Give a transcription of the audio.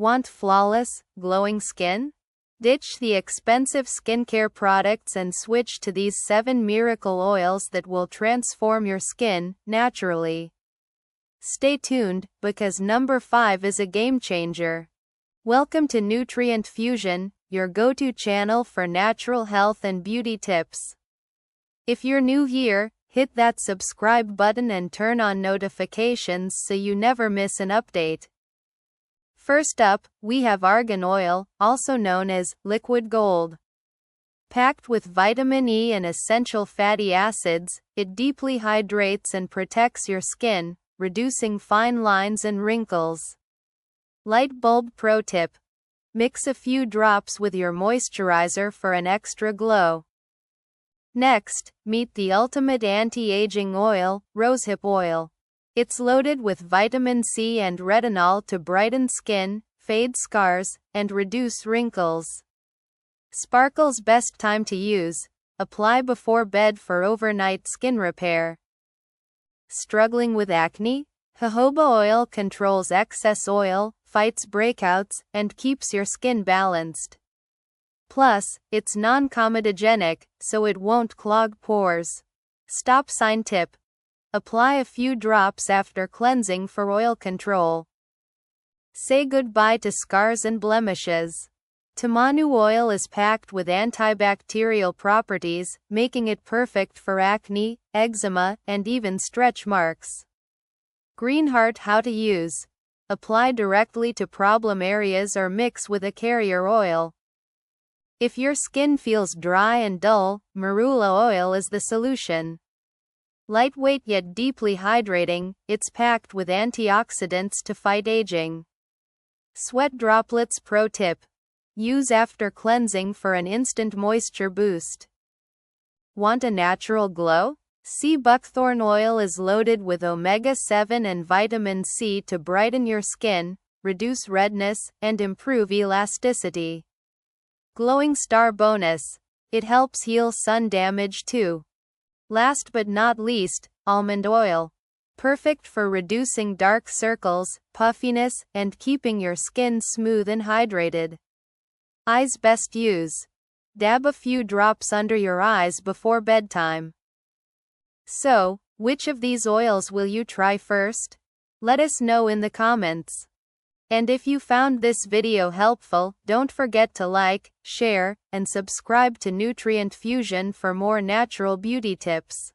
Want flawless, glowing skin? Ditch the expensive skincare products and switch to these 7 miracle oils that will transform your skin naturally. Stay tuned, because number 5 is a game changer. Welcome to Nutrient Fusion, your go-to channel for natural health and beauty tips. If you're new here, hit that subscribe button and turn on notifications so you never miss an update. First up, we have argan oil, also known as liquid gold. Packed with vitamin E and essential fatty acids, it deeply hydrates and protects your skin, reducing fine lines and wrinkles. Light bulb pro tip: mix a few drops with your moisturizer for an extra glow. Next, meet the ultimate anti-aging oil, rosehip oil. It's loaded with vitamin C and retinol to brighten skin, fade scars, and reduce wrinkles. Sparkle's best time to use: apply before bed for overnight skin repair. Struggling with acne? Jojoba oil controls excess oil, fights breakouts, and keeps your skin balanced. Plus, it's non-comedogenic, so it won't clog pores. Stop sign tip: apply a few drops after cleansing for oil control. Say goodbye to scars and blemishes. Tamanu oil is packed with antibacterial properties, making it perfect for acne, eczema, and even stretch marks. Greenheart how to use: apply directly to problem areas or mix with a carrier oil. If your skin feels dry and dull, marula oil is the solution. Lightweight yet deeply hydrating, it's packed with antioxidants to fight aging. Sweat droplets pro tip: use after cleansing for an instant moisture boost. Want a natural glow? Sea buckthorn oil is loaded with omega-7 and vitamin C to brighten your skin, reduce redness, and improve elasticity. Glowing star bonus: it helps heal sun damage too. Last but not least, almond oil. Perfect for reducing dark circles, puffiness, and keeping your skin smooth and hydrated. Eyes best use: dab a few drops under your eyes before bedtime. So, which of these oils will you try first? Let us know in the comments. And if you found this video helpful, don't forget to like, share, and subscribe to Nutrient Fusion for more natural beauty tips.